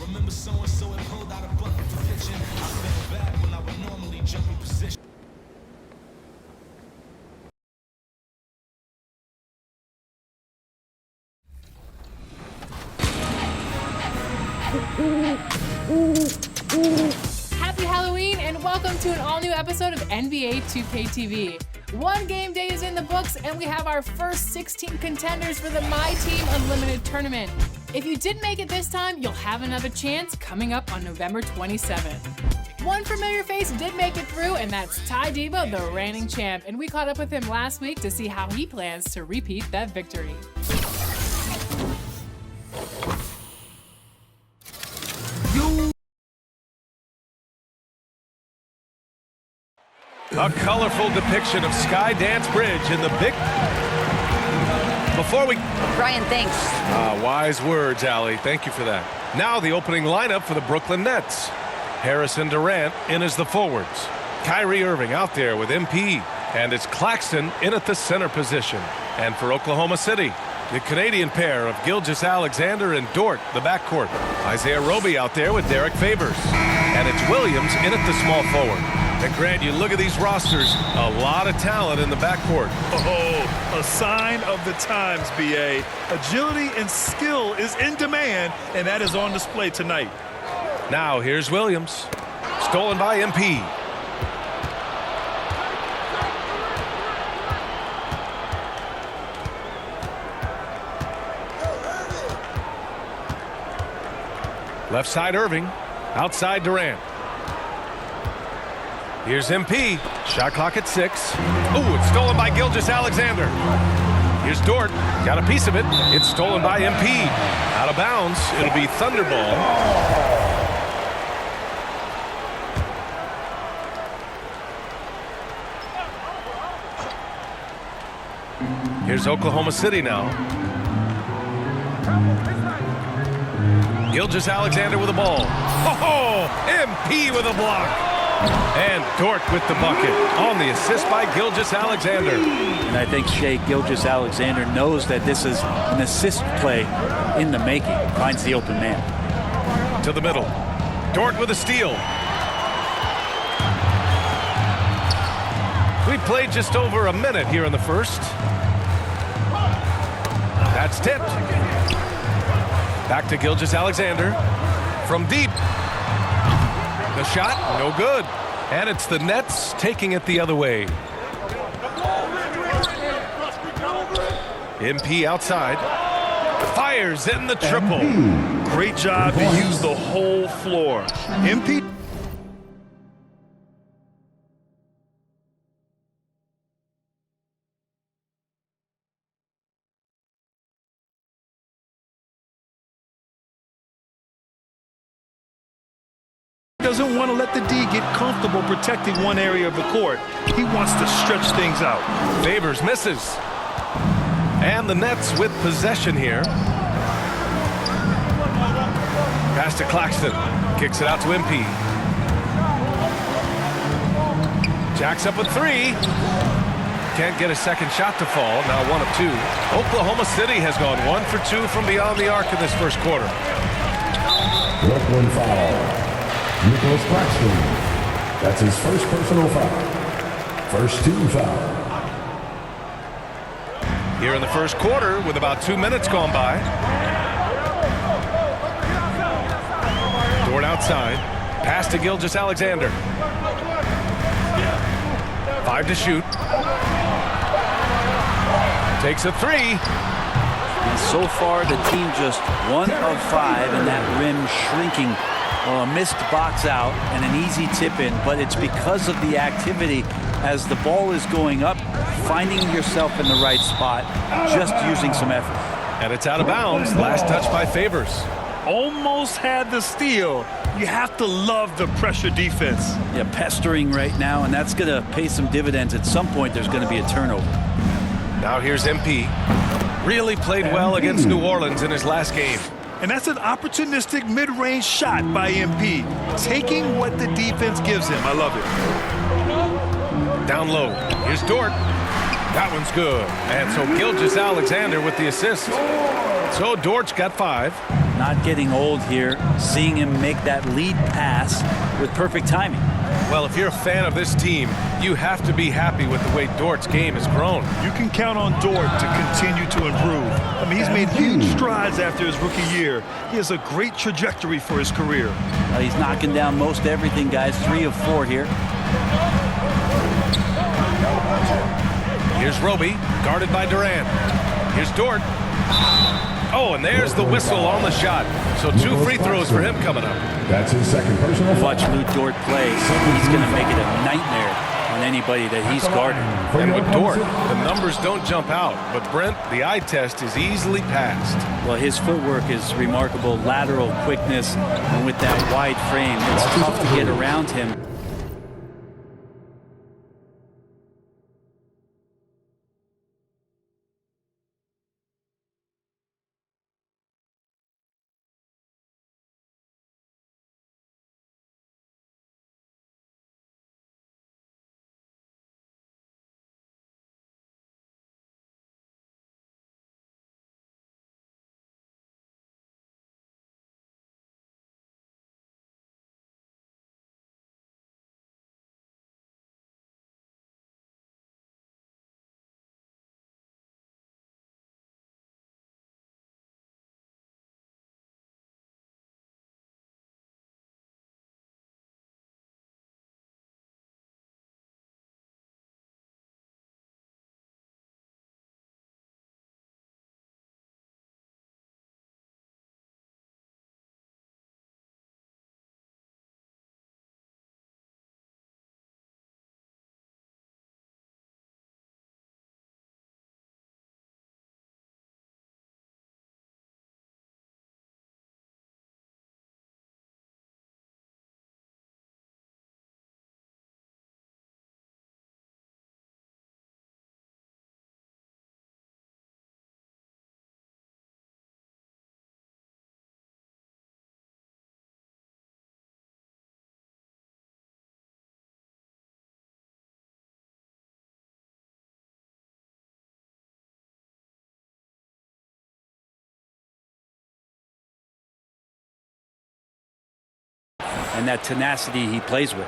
remember so-and-so had pulled out a bucket for pitching. I fell back when I would normally jump in position. Happy Halloween and welcome to an all-new episode of NBA 2K TV. One game day is in the books and we have our first 16 contenders for the My Team Unlimited tournament. If you didn't make it this time, you'll have another chance coming up on November 27th. One familiar face did make it through, and that's Ty Diva, the reigning champ, and we caught up with him last week to see how he plans to repeat that victory. A colorful depiction of Skydance Bridge in the big... Before we... Brian, thanks. Wise words, Allie. Thank you for that. Now the opening lineup for the Brooklyn Nets. Harrison Durant in as the forwards. Kyrie Irving out there with MP. And it's Claxton in at the center position. And for Oklahoma City, the Canadian pair of Gilgeous-Alexander and Dort, the backcourt. Isaiah Roby out there with Derek Favors. And it's Williams in at the small forward. And Grant, you look at these rosters, a lot of talent in the backcourt. Oh, a sign of the times, B.A. Agility and skill is in demand, and that is on display tonight. Now here's Williams. Stolen by MP. Left side Irving. Outside Durant. Here's MP. Shot clock at 6. Ooh, it's stolen by Gilgeous-Alexander. Here's Dort. Got a piece of it. It's stolen by MP. Out of bounds. It'll be Thunderball. Here's Oklahoma City now. Gilgeous-Alexander with the ball. Oh, MP with a block. And Dort with the bucket on the assist by Gilgeous-Alexander. And I think Shai Gilgeous-Alexander knows that this is an assist play in the making. Finds the open man. To the middle. Dort with a steal. We played just over a minute here in the first. That's tipped. Back to Gilgeous-Alexander. From deep. The shot, no good. And it's the Nets taking it the other way. MP outside. Fires in the triple. Great job to use the whole floor. MP doesn't want to let the D get comfortable protecting one area of the court. He wants to stretch things out. Favors misses. And the Nets with possession here. Pass to Claxton. Kicks it out to MP. Jacks up a 3. Can't get a second shot to fall. Now 1 of 2. Oklahoma City has gone 1 for 2 from beyond the arc in this first quarter. Brooklyn foul. Nicholas Claxton. That's his first personal foul. First 2 foul. Here in the first quarter with about 2 minutes gone by. Dort outside. Pass to Gilgeous-Alexander. 5 to shoot. Takes a 3. And so far, the team just 1 of 5, and that rim shrinking. Well, a missed box out and an easy tip in, but it's because of the activity as the ball is going up, finding yourself in the right spot, just using some effort. And it's out of bounds. Last touch by Favors. Almost had the steal. You have to love the pressure defense. Yeah, pestering right now, and that's going to pay some dividends. At some point, there's going to be a turnover. Now here's MP. Really played well against New Orleans in his last game. And that's an opportunistic mid-range shot by MP. Taking what the defense gives him. I love it. Down low. Here's Dort. That one's good. And so Gilgeous-Alexander with the assist. So Dort's got 5. not getting old here, seeing him make that lead pass with perfect timing. Well, if you're a fan of this team, you have to be happy with the way Dort's game has grown. You can count on Dort to continue to improve. I mean, he's made huge strides after his rookie year. He has a great trajectory for his career. He's knocking down most everything, guys. 3 of 4 here. Here's Roby, guarded by Durant. Here's Dort. Oh, and there's the whistle on the shot. So 2 free throws for him coming up. That's his second personal foul. Watch Lou Dort play. He's going to make it a nightmare on anybody that he's guarding. And with Dort, the numbers don't jump out. But Brent, the eye test is easily passed. Well, his footwork is remarkable. Lateral quickness, and with that wide frame, it's tough to get around him. And that tenacity he plays with.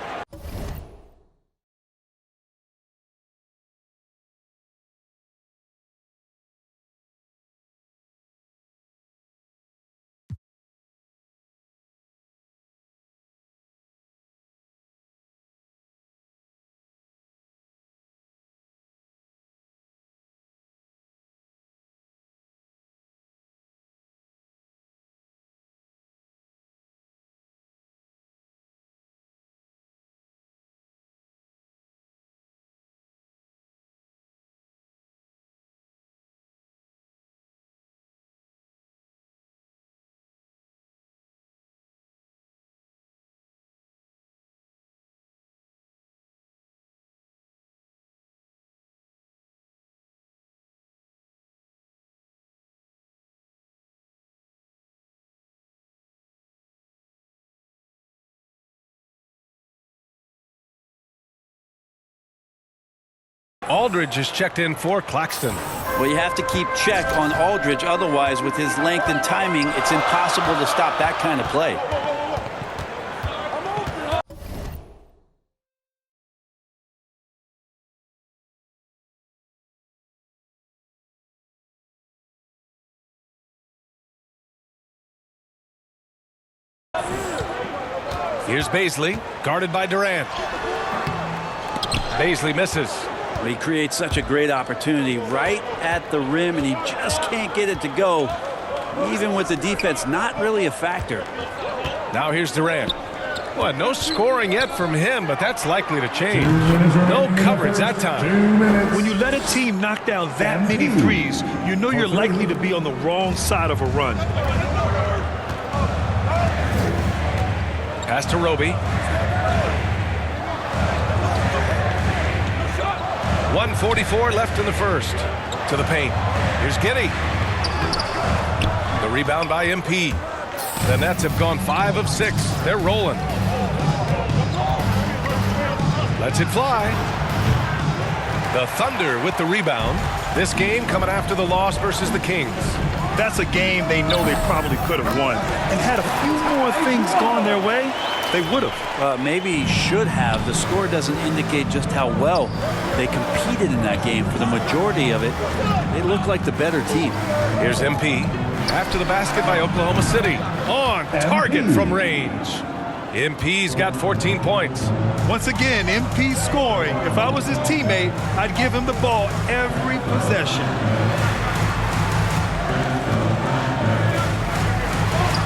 Aldridge is checked in for Claxton. Well, you have to keep check on Aldridge. Otherwise, with his length and timing, it's impossible to stop that kind of play. Here's Bazley, guarded by Durant. Bazley misses. He creates such a great opportunity right at the rim, and he just can't get it to go, even with the defense not really a factor. Now here's Durant. Well, no scoring yet from him, but that's likely to change. No coverage that time. When you let a team knock down that many threes, you know you're likely to be on the wrong side of a run. Pass to Roby. 1:44 left in the first. To the paint. Here's Giddey. The rebound by MP. The Nets have gone 5 of 6. They're rolling. Lets it fly. The Thunder with the rebound. This game coming after the loss versus the Kings. That's a game they know they probably could have won. And had a few more things gone their way, they would have. Maybe should have. The score doesn't indicate just how well they competed in that game. For the majority of it, they look like the better team. Here's MP. After the basket by Oklahoma City. On target from range. MP's got 14 points. Once again, MP scoring. If I was his teammate, I'd give him the ball every possession.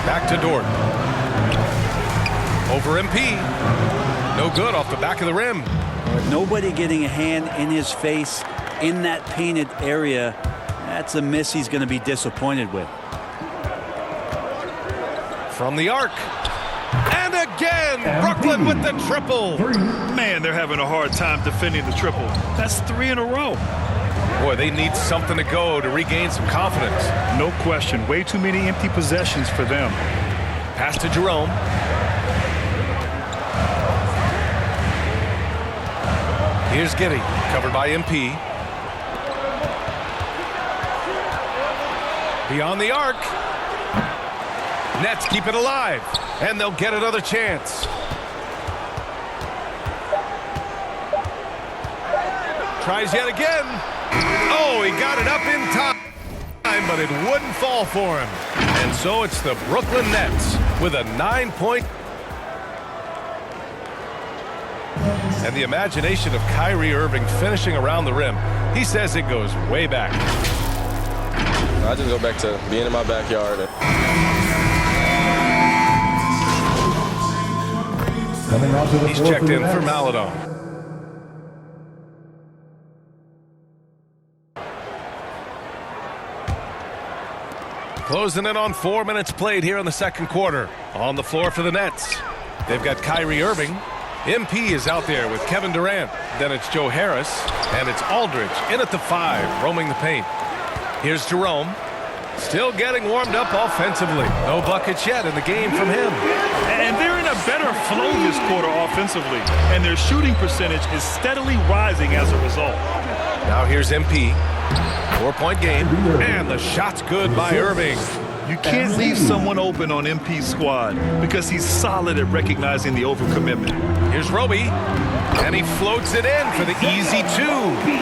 Back to Dort. Over MP. No good off the back of the rim. Nobody getting a hand in his face in that painted area. That's a miss he's going to be disappointed with. From the arc. And again, Brooklyn with the triple. Man, they're having a hard time defending the triple. That's 3 in a row. Boy, they need something to go to regain some confidence. No question. Way too many empty possessions for them. Pass to Jerome. Here's Giddey, covered by MP. Beyond the arc. Nets keep it alive, and they'll get another chance. Tries yet again. Oh, he got it up in time, but it wouldn't fall for him. And so it's the Brooklyn Nets with a 9-point. And the imagination of Kyrie Irving finishing around the rim. He says it goes way back. I just go back to being in my backyard. Coming onto the He's floor checked the in for Nets. Maladon. Closing in on 4 minutes played here in the second quarter. On the floor for the Nets. They've got Kyrie Irving. MP is out there with Kevin Durant. Then it's Joe Harris. And it's Aldridge in at the 5, roaming the paint. Here's Jerome. Still getting warmed up offensively. No buckets yet in the game from him. And they're in a better flow this quarter offensively. And their shooting percentage is steadily rising as a result. Now here's MP. 4-point game. And the shot's good by Irving. You can't leave someone open on MP's squad because he's solid at recognizing the overcommitment. Here's Roby. And he floats it in for the easy 2.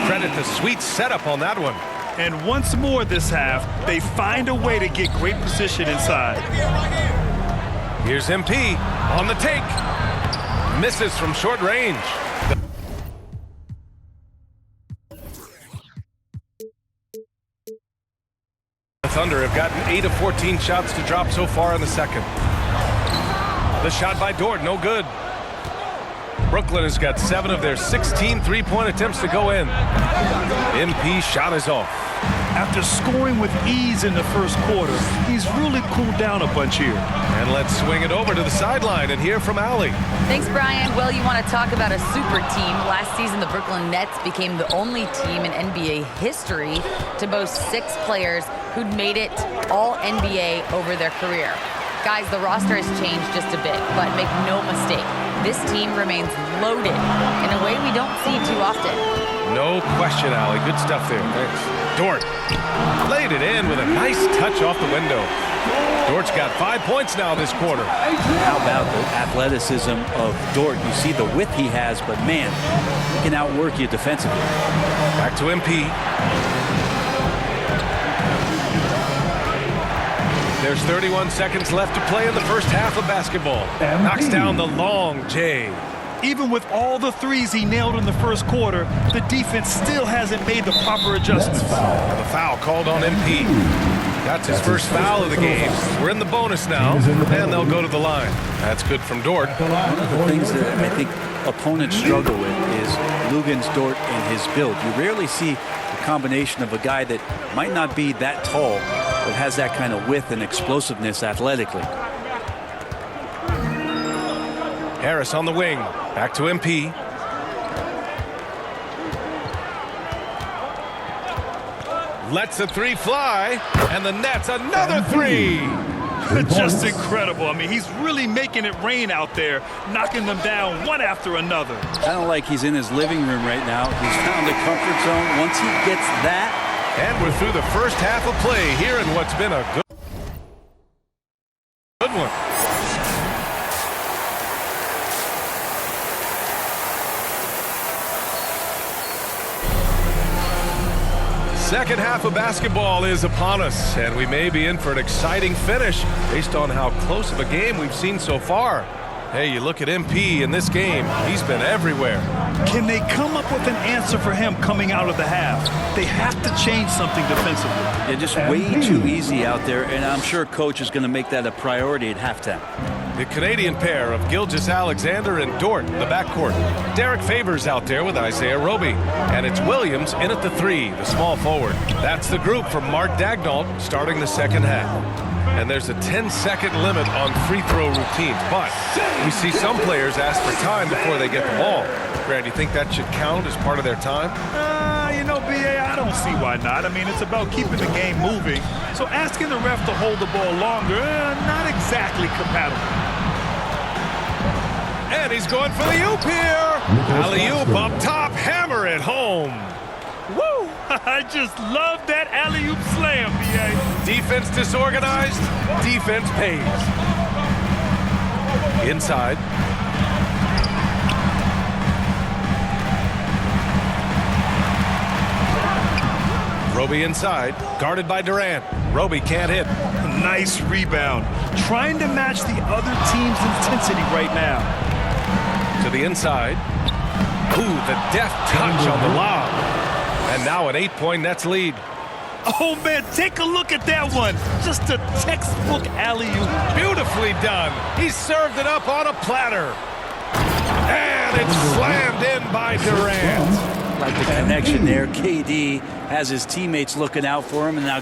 Credit the sweet setup on that one. And once more this half, they find a way to get great position inside. Here's MP on the take. Misses from short range. The Thunder have gotten 8 of 14 shots to drop so far in the second. The shot by Dort, no good. Brooklyn has got 7 of their 16 three-point attempts to go in. MP shot is off. After scoring with ease in the first quarter, he's really cooled down a bunch here. And let's swing it over to the sideline and hear from Allie. Thanks, Brian. Well, you want to talk about a super team. Last season, the Brooklyn Nets became the only team in NBA history to boast 6 players who'd made it all NBA over their career. Guys, the roster has changed just a bit, but make no mistake, this team remains loaded in a way we don't see too often. No question, Allie. Good stuff there. Thanks. Dort laid it in with a nice touch off the window. Dort's got 5 points now this quarter. How about the athleticism of Dort? You see the width he has, but man, he can outwork you defensively. Back to MP. There's 31 seconds left to play in the first half of basketball. Knocks down the long J. Even with all the threes he nailed in the first quarter, the defense still hasn't made the proper adjustments. The foul called on MP. That's his first foul of the game. We're in the bonus now, and they'll go to the line. That's good from Dort. One of the things that I think opponents struggle with is Luguentz Dort and his build. You rarely see a combination of a guy that might not be that tall, but has that kind of width and explosiveness athletically. Harris on the wing. Back to MP. Lets a 3 fly, and the Nets another 3. Just incredible. I mean, he's really making it rain out there, knocking them down one after another. Kind of like he's in his living room right now. He's found a comfort zone. Once he gets that, And we're through the first half of play here in what's been a good one. Second half of basketball is upon us, and we may be in for an exciting finish based on how close of a game we've seen so far. Hey, you look at MP in this game, he's been everywhere. Can they come up with an answer for him coming out of the half? They have to change something defensively. They're just way too easy out there, and I'm sure coach is going to make that a priority at halftime. The Canadian pair of Gilgeous-Alexander and Dort in the backcourt. Derek Favors out there with Isaiah Roby. And it's Williams in at the 3, the small forward. That's the group from Mark Daigneault starting the second half. And there's a 10-second limit on free throw routines. But we see some players ask for time before they get the ball. Grant, do you think that should count as part of their time? You know, B.A., I don't see why not. I mean, it's about keeping the game moving. So asking the ref to hold the ball longer, not exactly compatible. And he's going for the oop here. Alley-oop up top, hammer it home. Woo! I just love that alley-oop slam, B.A. Defense disorganized, defense pays. Inside. Roby inside, guarded by Durant. Roby can't hit. Nice rebound. Trying to match the other team's intensity right now. To the inside. Ooh, the deft touch on the lob. And now an 8-point Nets lead. Oh, man, take a look at that one. Just a textbook alley-oop. Beautifully done. He served it up on a platter. And it's slammed in by Durant. Like the connection there. KD has his teammates looking out for him, and now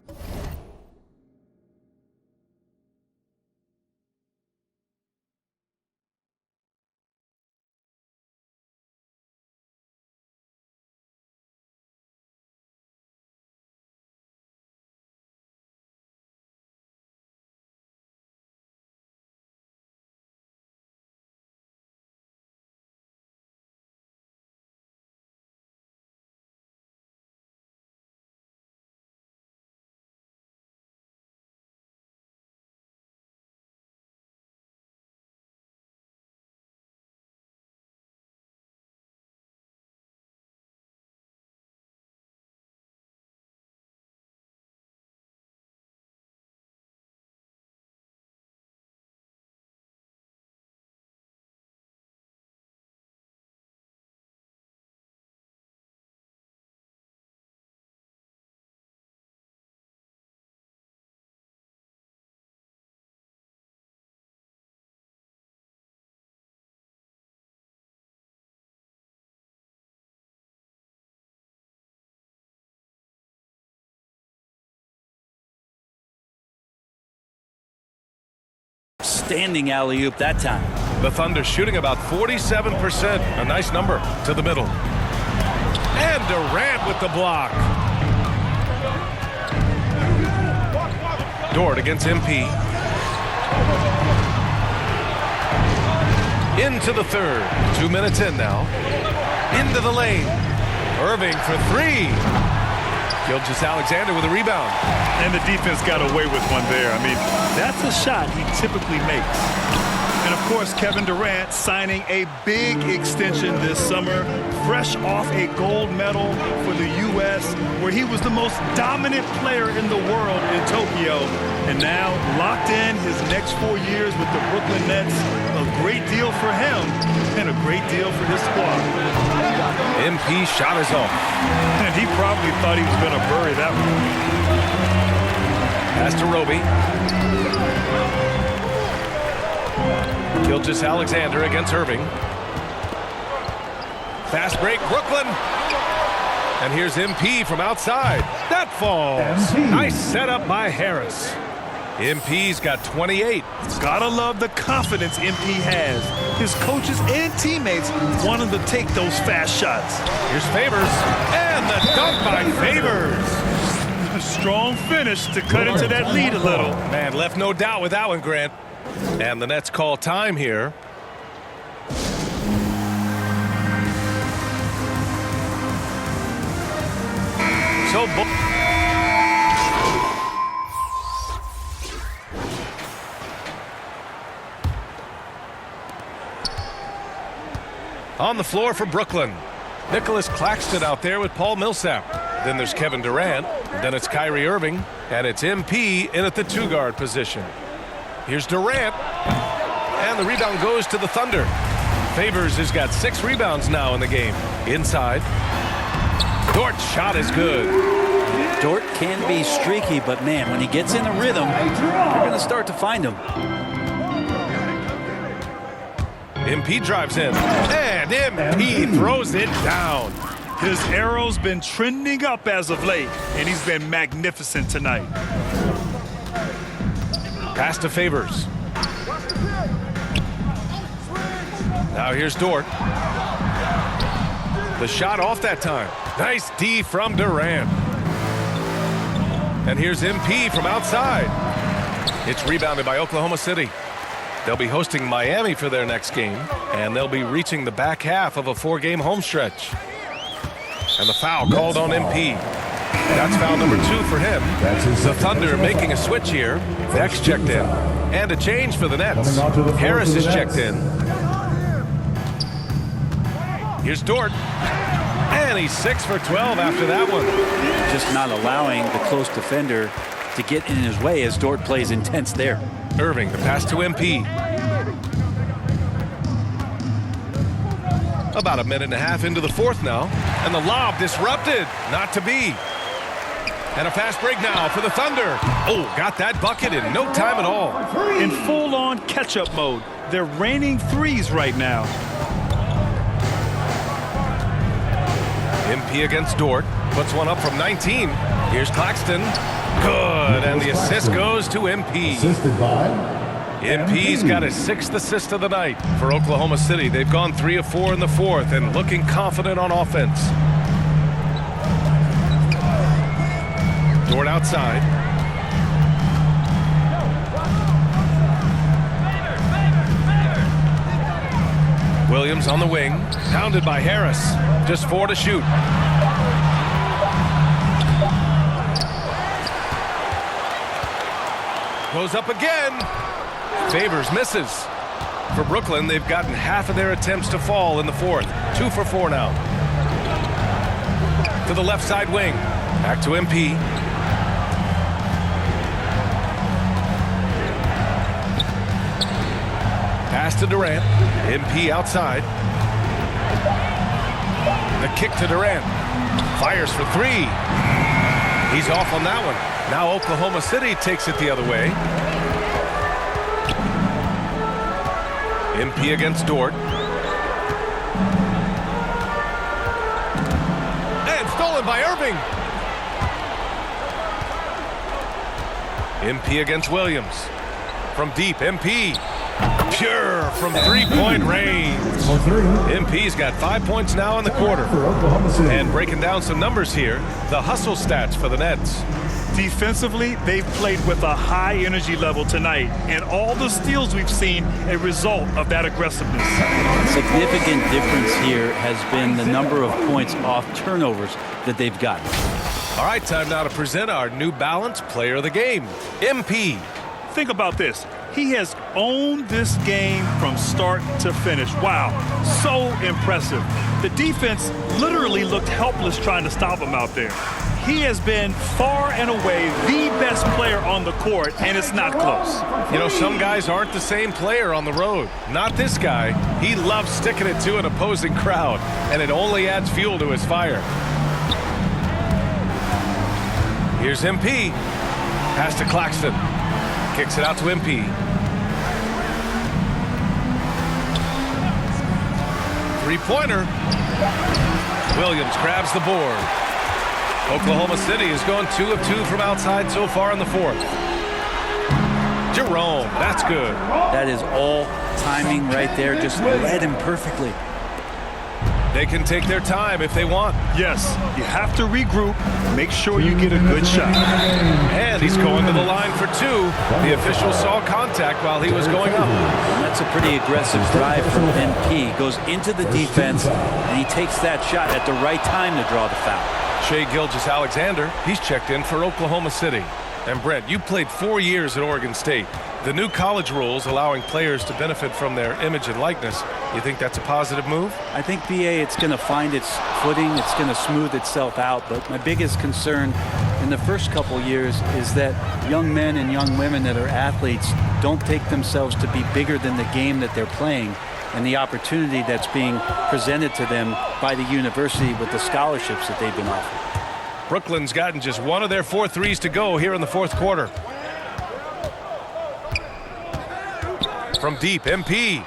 standing alley-oop that time. The Thunder shooting about 47%. A nice number to the middle. And Durant with the block. Dort against MP. Into the third. 2 minutes in now. Into the lane. Irving for 3. Gilgeous-Alexander with a rebound. And the defense got away with one there. I mean, that's a shot he typically makes. And, of course, Kevin Durant signing a big extension this summer, fresh off a gold medal for the U.S., where he was the most dominant player in the world in Tokyo. And now locked in his next 4 years with the Brooklyn Nets. A great deal for him and a great deal for his squad. MP shot is off. And he probably thought he was going to bury that one. Pass to Roby. Gilgeous-Alexander against Irving. Fast break, Brooklyn. And here's MP from outside. That falls. Nice setup by Harris. MP's got 28. Gotta love the confidence MP has. His coaches and teammates want him to take those fast shots. Here's Favors. And the dunk by Favors. A strong finish to cut into that lead a little. Man, left no doubt with that one, Grant. And the Nets call time here. So On the floor for Brooklyn, Nicholas Claxton out there with Paul Millsap. Then there's Kevin Durant. Then it's Kyrie Irving. And it's MP in at the 2-guard position. Here's Durant. And the rebound goes to the Thunder. Favors has got 6 rebounds now in the game. Inside. Dort's shot is good. Dort can be streaky, but man, when he gets in a rhythm, you're going to start to find him. MP drives in. And MP throws it down. His arrow's been trending up as of late, and he's been magnificent tonight. Pass to Favors. Now here's Dort. The shot off that time. Nice D from Durant. And here's MP from outside. It's rebounded by Oklahoma City. They'll be hosting Miami for their next game, and they'll be reaching the back half of a 4-game home stretch. And the foul called on MP. That's foul number 2 for him. The Thunder making a switch here. Beck's checked in. And a change for the Nets. Harris is checked in. Here's Dort. And he's 6 for 12 after that one. Just not allowing the close defender to get in his way as Dort plays intense there. Irving, the pass to MP. About a minute and a half into the 4th now. And the lob disrupted. Not to be. And a fast break now for the Thunder. Oh, got that bucket in no time at all. In full-on catch-up mode. They're raining threes right now. MP against Dort. Puts one up from 19. Here's Claxton. Good. And the assist goes to MP. Assisted by MP's got his 6th assist of the night for Oklahoma City. They've gone 3 of 4 in the 4th and looking confident on offense. Dort outside. Williams on the wing. Pounded by Harris. Just 4 to shoot. Goes up again. Favors misses. For Brooklyn, they've gotten half of their attempts to fall in the 4th. 2 for 4 now. To the left side wing. Back to MP. Pass to Durant. MP outside. The kick to Durant. Fires for 3. He's off on that one. Now Oklahoma City takes it the other way. MP against Dort. And stolen by Irving. MP against Williams. From deep, MP. Pure from 3-point range. MP's got 5 points now in the quarter. And breaking down some numbers here, the hustle stats for the Nets. Defensively, they've played with a high energy level tonight, and all the steals we've seen a result of that aggressiveness. Significant difference here has been the number of points off turnovers that they've gotten. All right, time now to present our New Balance Player of the Game, MP. Think about this. He has owned this game from start to finish. Wow, so impressive. The defense literally looked helpless trying to stop him out there. He has been far and away the best player on the court, and it's not close. You know, some guys aren't the same player on the road. Not this guy. He loves sticking it to an opposing crowd, and it only adds fuel to his fire. Here's MP. Pass to Claxton. Kicks it out to MP. Three-pointer. Williams grabs the board. Oklahoma City has gone 2 of 2 from outside so far in the 4th. Jerome, that's good. That is all timing right there. Just read him perfectly. They can take their time if they want. Yes, you have to regroup, make sure you get a good shot. And he's going to the line for 2. The official saw contact while he was going up. And that's a pretty aggressive drive from MP. Goes into the defense, and he takes that shot at the right time to draw the foul. Shai Gilgeous-Alexander, he's checked in for Oklahoma City. And Brent, you played 4 years at Oregon State. The new college rules allowing players to benefit from their image and likeness, you think that's a positive move? I think, BA, it's going to find its footing. It's going to smooth itself out. But my biggest concern in the first couple years is that young men and young women that are athletes don't take themselves to be bigger than the game that they're playing and the opportunity that's being presented to them by the university with the scholarships that they've been offered. Brooklyn's gotten just one of their 4 threes to go here in the fourth quarter. From deep, MP.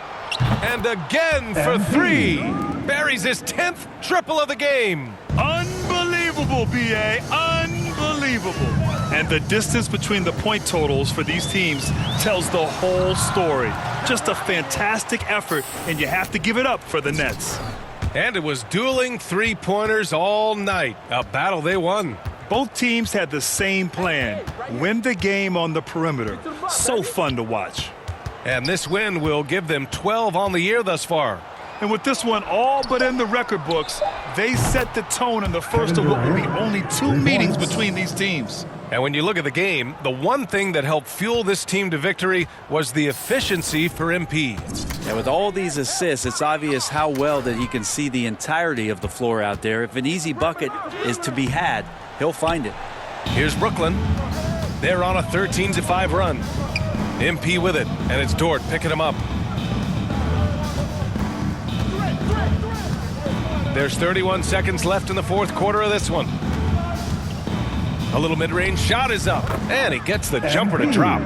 And again for 3. Buries his 10th triple of the game. Unbelievable, BA. Unbelievable. And the distance between the point totals for these teams tells the whole story. Just a fantastic effort, and you have to give it up for the Nets. And it was dueling three-pointers all night. A battle they won. Both teams had the same plan. Win the game on the perimeter. So fun to watch. And this win will give them 12 on the year thus far. And with this one all but in the record books, they set the tone in the first of what will be only 2 meetings between these teams. And when you look at the game, the one thing that helped fuel this team to victory was the efficiency for MP. And with all these assists, it's obvious how well that he can see the entirety of the floor out there. If an easy bucket is to be had, he'll find it. Here's Brooklyn. They're on a 13-5 run. MP with it, and it's Dort picking him up. There's 31 seconds left in the fourth quarter of this one. A little mid-range shot is up, and he gets the jumper to drop.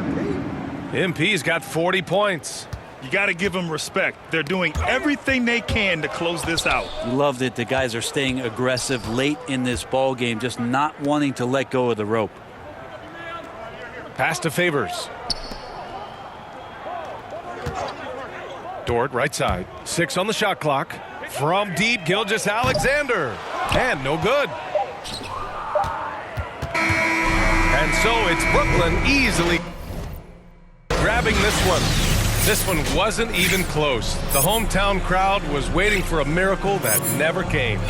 MP's got 40 points. You got to give them respect. They're doing everything they can to close this out. You love that the guys are staying aggressive late in this ball game, just not wanting to let go of the rope. Pass to Favors. Dort, right side. 6 on the shot clock. From deep, Gilgeous-Alexander. And no good. And so it's Brooklyn easily grabbing this one. This one wasn't even close. The hometown crowd was waiting for a miracle that never came.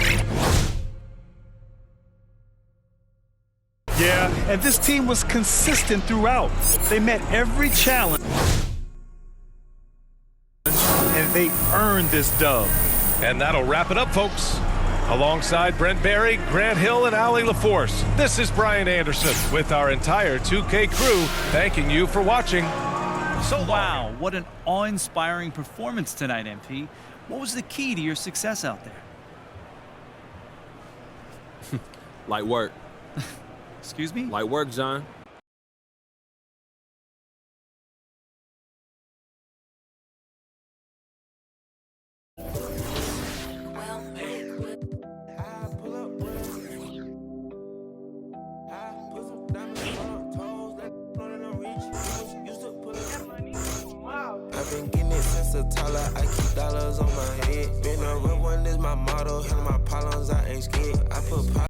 Yeah, and this team was consistent throughout. They met every challenge, and they earned this dub. And that'll wrap it up, folks. Alongside Brent Barry, Grant Hill, and Allie LaForce, this is Brian Anderson with our entire 2K crew thanking you for watching. So long. Wow, what an awe-inspiring performance tonight, MP. What was the key to your success out there? Light work. Excuse me? Light work, John. I've been getting it since a toddler. I keep dollars on my head. Been a real one is my motto. Hell, my problems, I ain't scared. I put